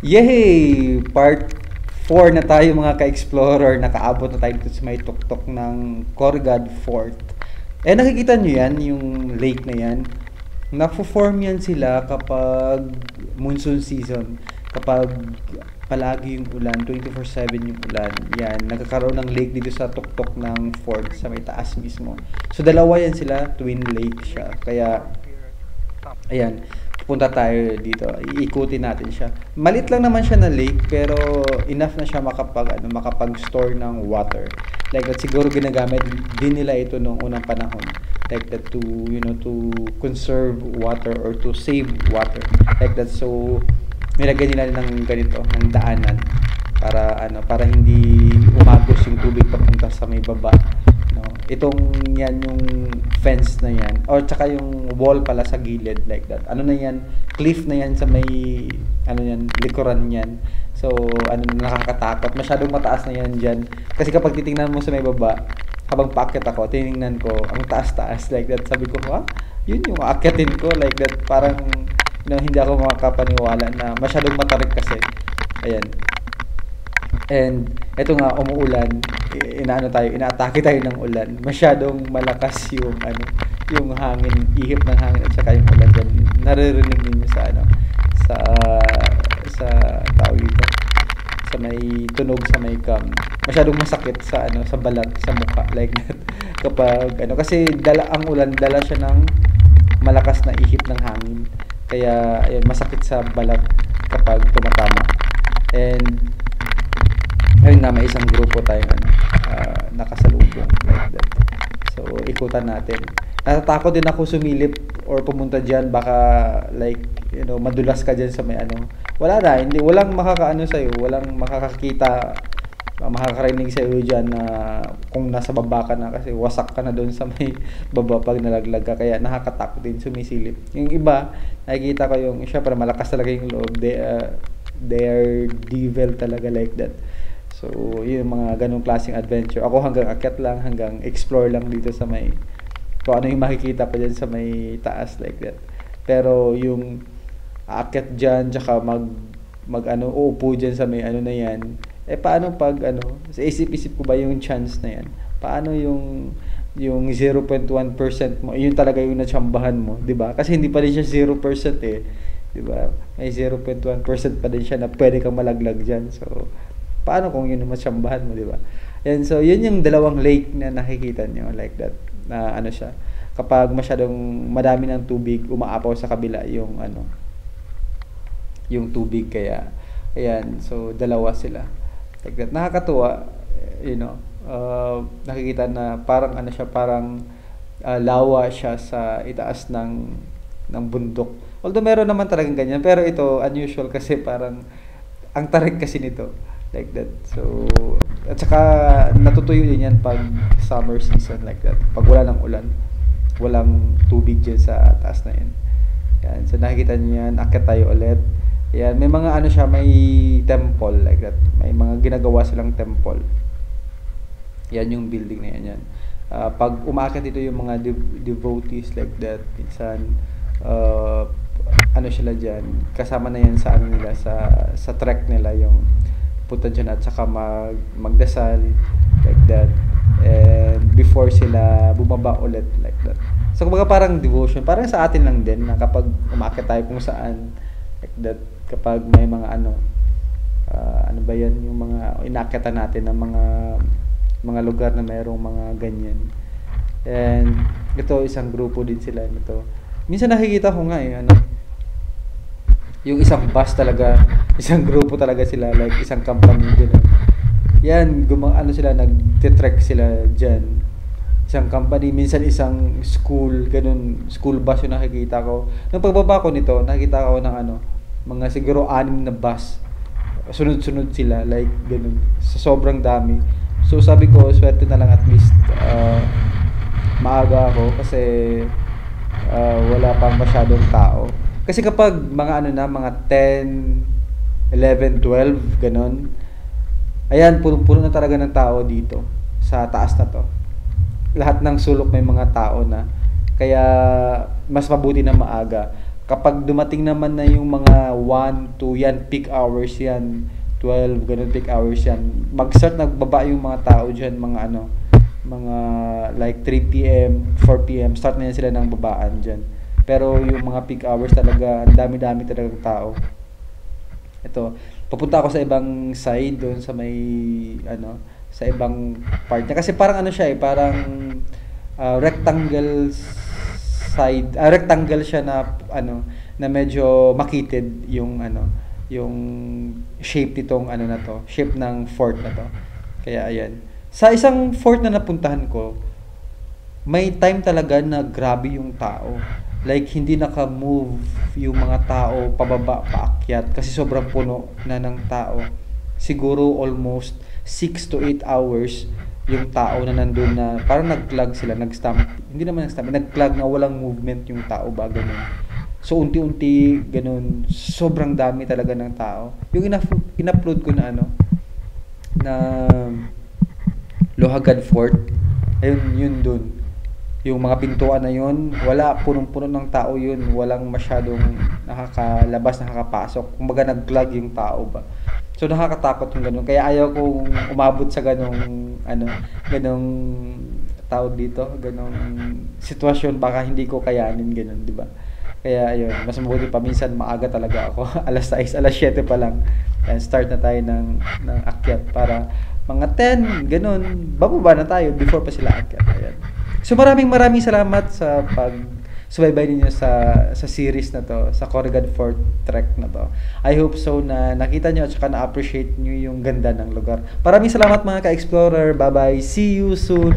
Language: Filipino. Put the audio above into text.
Yay! Part 4 na tayo mga ka-explorer. Nakaabot na tayo dito sa may tuktok ng Corgad Fort. Nakikita nyo yan, yung lake na yan. Nafo-form yan sila kapag monsoon season. Kapag palagi yung ulan, 24/7 yung ulan. Yan, nagkakaroon ng lake dito sa tuktok ng fort sa may taas mismo. So dalawa yan sila, twin lake siya. Kaya ayan, pupunta tayo dito. Iikutin natin siya. Malit lang naman siya na lake, pero enough na siya makapag-store ng water. Like that, siguro ginagamit din nila ito noong unang panahon. Like that to, to conserve water or to save water. Like that, so nilagyan nila ng ganito, ng daanan para hindi umagos yung tubig papunta sa may baba. No, itong yan yung fence na yan or tsaka yung wall pala sa gilid like that. Ano na yan? Cliff na yan sa may likuran yan. So nakakatakot. Masyadong mataas na yan diyan. Kasi kapag titingnan mo sa may baba, habang paakyat ako, tiningnan ko ang taas-taas like that. Sabi ko, ha? Yun yung aakyatin ko like that. Parang hindi ako makakapaniwala na masyadong matarik kasi. Ayan. And eto nga umuulan, inaatake tayo ng ulan. Masyadong malakas yung hangin, ihip ng hangin at saka yung ulan diyan. Naririnig niyo sa tao dito. Sa may tunog sa may cam. Masyadong masakit sa balat, sa mukha like that. Kapag kasi ang ulan dala siya ng malakas na ihip ng hangin. Kaya ayun, masakit sa balat kapag tumatama. And ayun nga, may isang grupo tayong nakasalubong like that. So, ikutan natin. Natatakot din ako sumilip or pumunta diyan, baka like, madulas ka diyan sa may Wala na, walang makakaano sa iyo, walang makakakita, makakarinig sa iyo diyan na kung nasa baba ka na kasi wasak ka na doon sa may baba pag nalaglag ka. Kaya nakakatakot din sumisilip. Yung iba, nakikita ko yung syempre malakas talaga yung loob. They are devil talaga like that. So, yung mga ganong klaseng adventure. Ako hanggang akyat lang, hanggang explore lang dito sa may, kung ano yung makikita pa dyan sa may taas like that. Pero yung aakyat dyan, tsaka uupo dyan sa may na yan, paano pag sa isip-isip ko ba yung chance na yan? Paano yung 0.1% mo, yun talaga yung natsambahan mo, di ba? Kasi hindi pa rin siya 0% di ba? May 0.1% pa din siya na pwede kang malaglag dyan. So, paano kung yun ang matsambahan mo, di ba? And so, yun yung dalawang lake na nakikita nyo, like that, na siya. Kapag masyadong madami ng tubig, umaapaw sa kabila yung yung tubig, kaya, ayan, so, dalawa sila. Like that, nakakatuwa, nakikita na parang siya, parang lawa siya sa itaas ng bundok. Although meron naman talagang ganyan, pero ito, unusual kasi parang, ang tarik kasi nito. Like that. So, at saka natutuyo din yan pag summer season like that. Pag wala ng ulan, walang tubig dyan sa taas na yan. Yan. So, nakikita niyo yan. Akyat tayo ulit. Yan. May mga siya, may temple like that. May mga ginagawa silang temple. Yan yung building na yan. Pag umaakyat dito yung mga devotees like that, minsan, sila dyan. Kasama na yan sa nila, sa trek nila yung punta dyan at saka magdasal like that, and before sila bumaba ulit like that. So kumbaga parang devotion, parang sa atin lang din na kapag umakyat tayo kung saan like that, kapag may mga ano ba yan, yung mga inakyatan natin ng mga lugar na mayroong mga ganyan. And ito, isang grupo din sila nito. Minsan nakikita ko nga yung isang bus talaga, isang grupo talaga sila, like isang company din. Yan, sila, nag-trek sila dyan. Isang company, minsan isang school, ganun, school bus yung nakikita ko. Nung pagbaba ko nito, nakikita ko ng mga siguro 6 na bus. Sunod-sunod sila, like ganun, sa sobrang dami. So sabi ko, swerte na lang at least maaga ako kasi wala pang masyadong tao. Kasi kapag mga mga 10, 11, 12, ganun, ayan, puno na talaga ng tao dito sa taas na to. Lahat ng sulok may mga tao na. Kaya mas mabuti na maaga. Kapag dumating naman na yung mga 1, 2, yan, peak hours yan, 12, ganun peak hours yan, mag-start nagbaba yung mga tao dyan, mga like 3 p.m., 4 p.m., start na yan sila ng babaan dyan. Pero yung mga peak hours talaga, ang dami-dami talagang tao. Ito, papunta ako sa ibang side doon sa may sa ibang part niya kasi parang siya parang rectangle side, rectangle siya na na medyo makitid yung yung shape nitong na to, shape ng fort na to. Kaya ayan. Sa isang fort na napuntahan ko, may time talaga na grabe yung tao. Like, hindi naka-move yung mga tao pababa, paakyat kasi sobrang puno na ng tao. Siguro almost 6 to 8 hours yung tao na nandun na parang nag-clog sila, nag-stamp. Hindi naman nag-stamp, nag-clog na walang movement yung tao ba, ganun. So, unti-unti, ganun, sobrang dami talaga ng tao. Yung in-upload ko na na Lohagan Fort, ayun, yun dun. Yung mga pintuan na yun, wala, punong-puno ng tao yun, walang masyadong nakakalabas, nakakapasok. Kumbaga nag-clog yung tao ba. So nakakatakot yung ganun. Kaya ayaw kong umabot sa ganung ganung tawag dito, ganung sitwasyon, baka hindi ko kayanin ganun, di ba? Kaya ayun, mas mabuti pa minsan maaga talaga ako. alas 6, alas 7 pa lang. And start na tayo ng akyat para mga 10, ganun. Bababa na tayo before pa sila akyat. Ayan. So maraming salamat sa subaybay ninyo sa series na to, sa Corrugad Fort Trek na to. I hope so na nakita nyo at saka na-appreciate nyo yung ganda ng lugar. Maraming salamat mga ka-explorer. Bye-bye. See you soon.